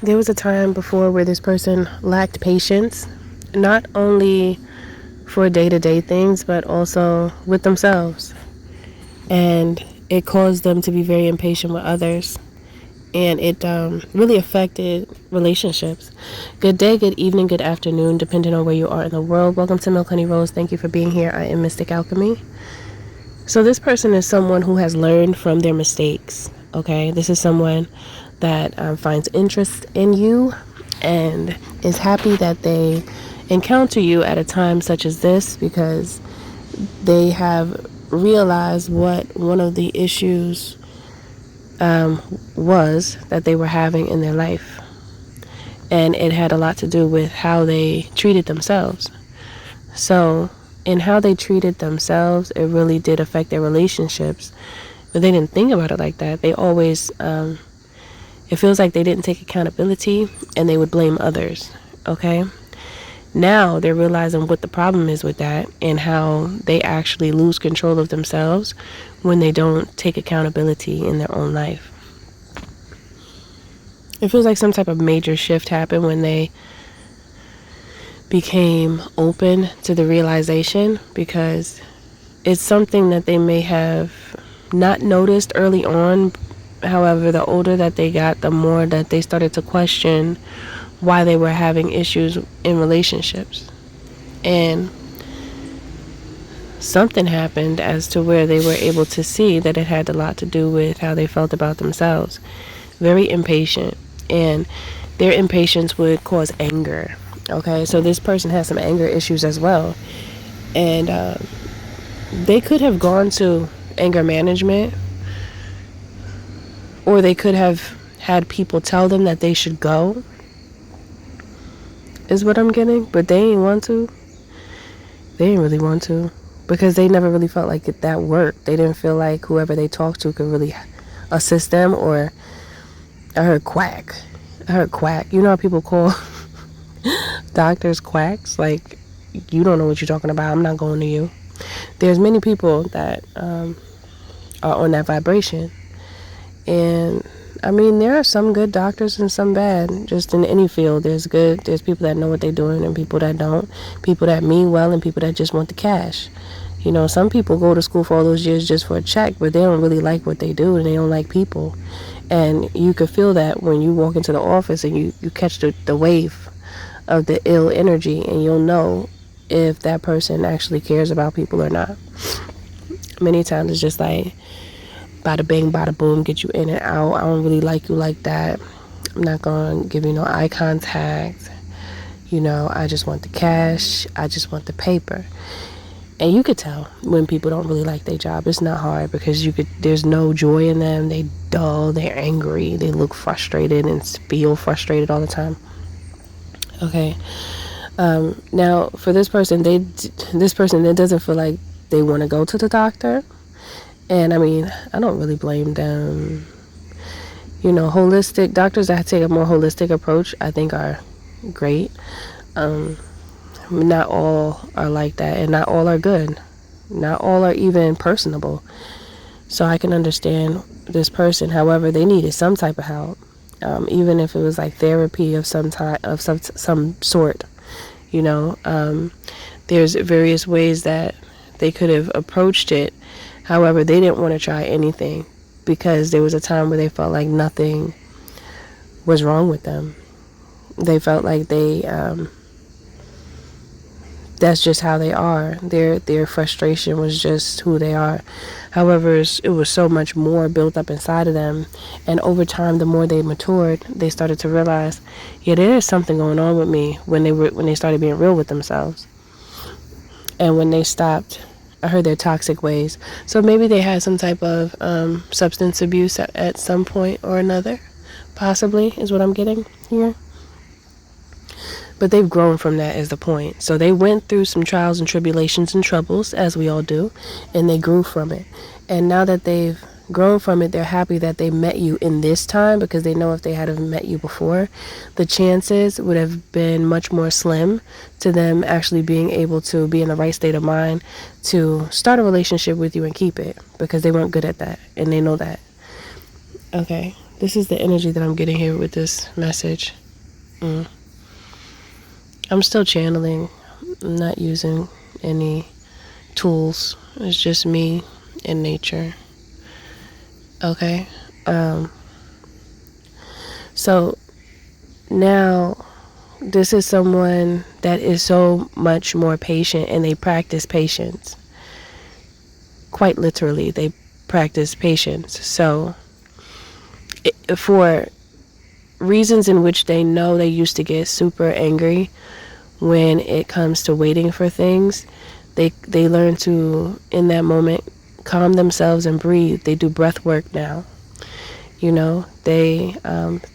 There was a time before where this person lacked patience, not only for day-to-day things, but also with themselves. And it caused them to be very impatient with others. And it really affected relationships. Good day, good evening, good afternoon, depending on where you are in the world. Welcome to Milk Honey Rose. Thank you for being here. I am Mystic Alchemy. So this person is someone who has learned from their mistakes. Okay, this is someone that finds interest in you and is happy that they encounter you at a time such as this, because they have realized what one of the issues was that they were having in their life. And it had a lot to do with how they treated themselves. So in how they treated themselves, it really did affect their relationships. But they didn't think about it like that. They always, it feels like they didn't take accountability and they would blame others. Okay? Now they're realizing what the problem is with that and how they actually lose control of themselves when they don't take accountability in their own life. It feels like some type of major shift happened when they became open to the realization, because it's something that they may have not noticed early on. However, the older that they got, the more that they started to question why they were having issues in relationships. And something happened as to where they were able to see that it had a lot to do with how they felt about themselves. Very impatient, and their impatience would cause anger. Okay, so this person has some anger issues as well, and they could have gone to anger management, or they could have had people tell them that they should go, is what I'm getting. But they didn't want to. They didn't really want to, because they never really felt like that worked. They didn't feel like whoever they talked to could really assist them. Or I heard quack. You know how people call doctors quacks? Like, you don't know what you're talking about. I'm not going to you. There's many people that are on that vibration. And I mean, there are some good doctors and some bad. Just in any field, there's people that know what they're doing and people that don't. People that mean well and people that just want the cash. You know, some people go to school for all those years just for a check, but they don't really like what they do and they don't like people. And you could feel that when you walk into the office and you catch the wave of the ill energy, and you'll know if that person actually cares about people or not. Many times it's just like, bada bing, bada boom, get you in and out. I don't really like you like that. I'm not going to give you no eye contact. You know, I just want the cash. I just want the paper. And you could tell when people don't really like their job. It's not hard, because there's no joy in them. They dull, they're angry, they look frustrated and feel frustrated all the time. Okay. Now for this person, that doesn't feel like they want to go to the doctor. And I mean, I don't really blame them. You know, holistic doctors that take a more holistic approach, I think, are great. Not all are like that, and not all are good. Not all are even personable. So I can understand this person. However, they needed some type of help, even if it was like therapy of some type, of some sort. You know, there's various ways that they could have approached it. However, they didn't want to try anything, because there was a time where they felt like nothing was wrong with them. They felt like that's just how they are. Their frustration was just who they are. However, it was so much more built up inside of them. And over time, the more they matured, they started to realize, yeah, there is something going on with me, when they started being real with themselves. And when they stopped, I heard their toxic ways. So maybe they had some type of substance abuse at some point or another. Possibly, is what I'm getting here. But they've grown from that, is the point. So they went through some trials and tribulations and troubles, as we all do, and they grew from it. And now that they've grown from it, they're happy that they met you in this time, because they know if they had met you before, the chances would have been much more slim to them actually being able to be in the right state of mind to start a relationship with you and keep it, because they weren't good at that, and they know that. Okay, This is the energy that I'm getting here with this message. I'm still channeling. I'm not using any tools. It's just me and nature. Okay? So now this is someone that is so much more patient, and they practice patience. Quite literally, they practice patience. So for reasons in which they know they used to get super angry when it comes to waiting for things, they learn to, in that moment, calm themselves and breathe. They do breath work now. You know, they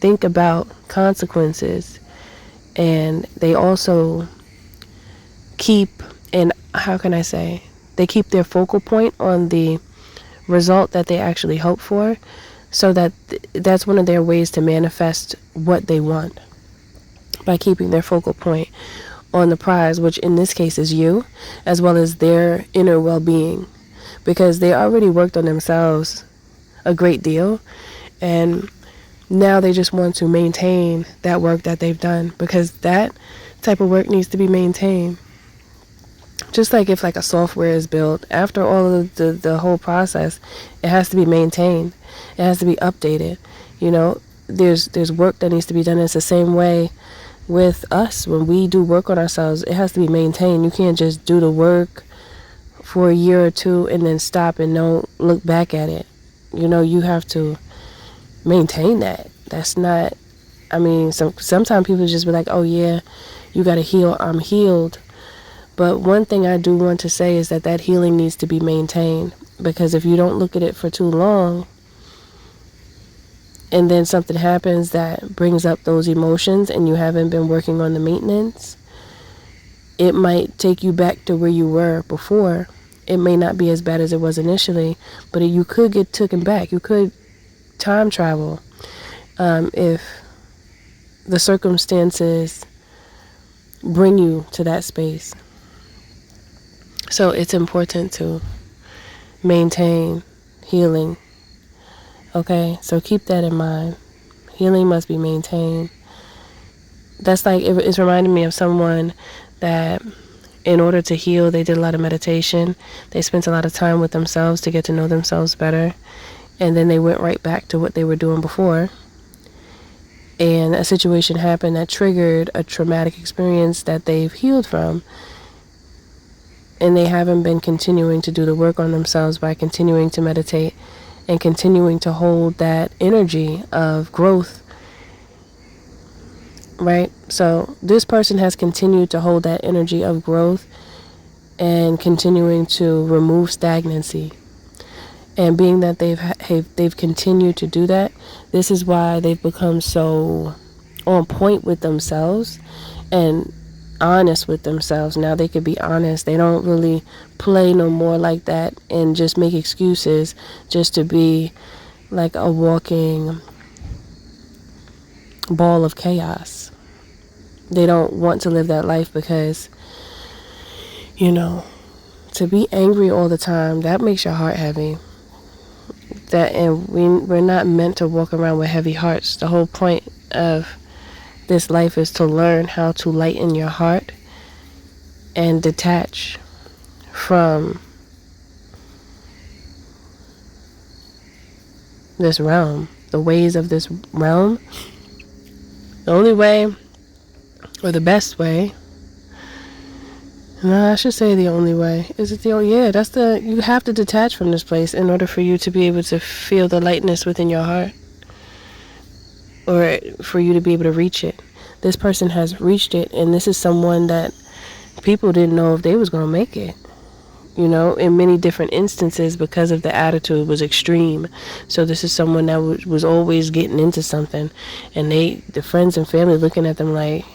think about consequences, and they also keep, and how can I say, they keep their focal point on the result that they actually hope for, so that that's one of their ways to manifest what they want, by keeping their focal point on the prize, which in this case is you, as well as their inner well-being, because they already worked on themselves a great deal, and now they just want to maintain that work that they've done, because that type of work needs to be maintained. Just like if like a software is built, after all of the whole process, it has to be maintained. It has to be updated. You know, there's work that needs to be done. It's the same way with us. When we do work on ourselves, it has to be maintained. You can't just do the work for a year or two and then stop and don't look back at it. You know, you have to maintain that. That's not, I mean, sometimes people just be like, oh yeah, you gotta heal, I'm healed. But one thing I do want to say is that healing needs to be maintained, because if you don't look at it for too long, and then something happens that brings up those emotions and you haven't been working on the maintenance, it might take you back to where you were before. It may not be as bad as it was initially, but you could get taken back. You could time travel if the circumstances bring you to that space. So it's important to maintain healing. Okay, so keep that in mind. Healing must be maintained. That's like, it's reminding me of someone that in order to heal, they did a lot of meditation. They spent a lot of time with themselves to get to know themselves better. And then they went right back to what they were doing before. And a situation happened that triggered a traumatic experience that they've healed from. And they haven't been continuing to do the work on themselves by continuing to meditate and continuing to hold that energy of growth, right? So this person has continued to hold that energy of growth and continuing to remove stagnancy. And being that they've continued to do that, this is why they've become so on point with themselves and honest with themselves. Now they could be honest. They don't really play no more like that and just make excuses just to be like a walking ball of chaos. They don't want to live that life because, you know, to be angry all the time, that makes your heart heavy. And we're not meant to walk around with heavy hearts. The whole point of this life is to learn how to lighten your heart and detach from this realm, the ways of this realm. The only way, or the best way, no, I should say the only way. Is it the only? Yeah, you have to detach from this place in order for you to be able to feel the lightness within your heart, or for you to be able to reach it. This person has reached it, and this is someone that people didn't know if they was going to make it. You know, in many different instances, because of the attitude was extreme. So this is someone that was always getting into something, and the friends and family looking at them like,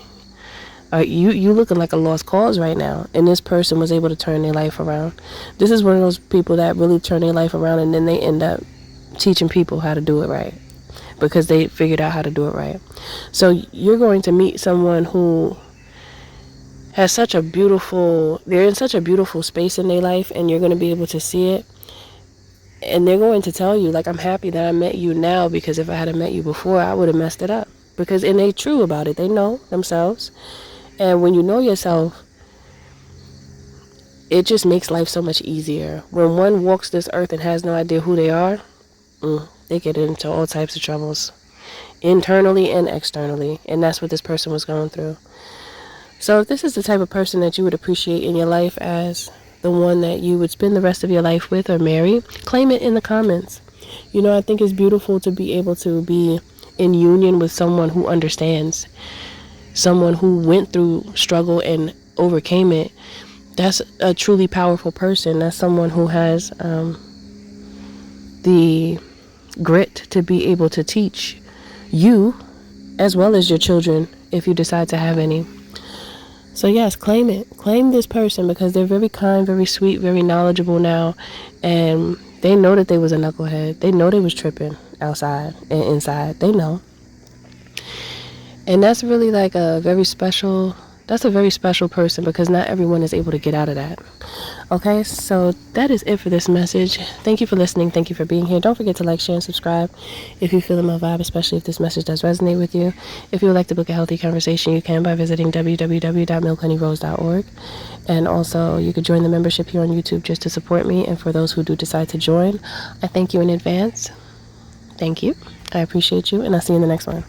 you looking like a lost cause right now. And this person was able to turn their life around. This is one of those people that really turn their life around, and then they end up teaching people how to do it right, because they figured out how to do it right. So you're going to meet someone who has they're in such a beautiful space in their life, and you're going to be able to see it. And they're going to tell you, like, I'm happy that I met you now, because if I had met you before, I would have messed it up. Because, and they true about it. They know themselves. And when you know yourself, it just makes life so much easier. When one walks this earth and has no idea who they are, they get into all types of troubles, internally and externally. And that's what this person was going through. So if this is the type of person that you would appreciate in your life as the one that you would spend the rest of your life with or marry, claim it in the comments. You know, I think it's beautiful to be able to be in union with someone who understands, someone who went through struggle and overcame it. That's a truly powerful person. That's someone who has the grit to be able to teach you as well as your children, if you decide to have any. So yes, claim it. Claim this person, because they're very kind, very sweet, very knowledgeable now. And they know that they was a knucklehead. They know they was tripping outside and inside. They know. And that's really like a very special person, because not everyone is able to get out of that. Okay, so that is it for this message. Thank you for listening. Thank you for being here. Don't forget to like, share, and subscribe if you feel in my vibe, especially if this message does resonate with you. If you would like to book a healthy conversation, you can by visiting www.milkhoneyrose.org. And also, you could join the membership here on YouTube just to support me. And for those who do decide to join, I thank you in advance. Thank you. I appreciate you, and I'll see you in the next one.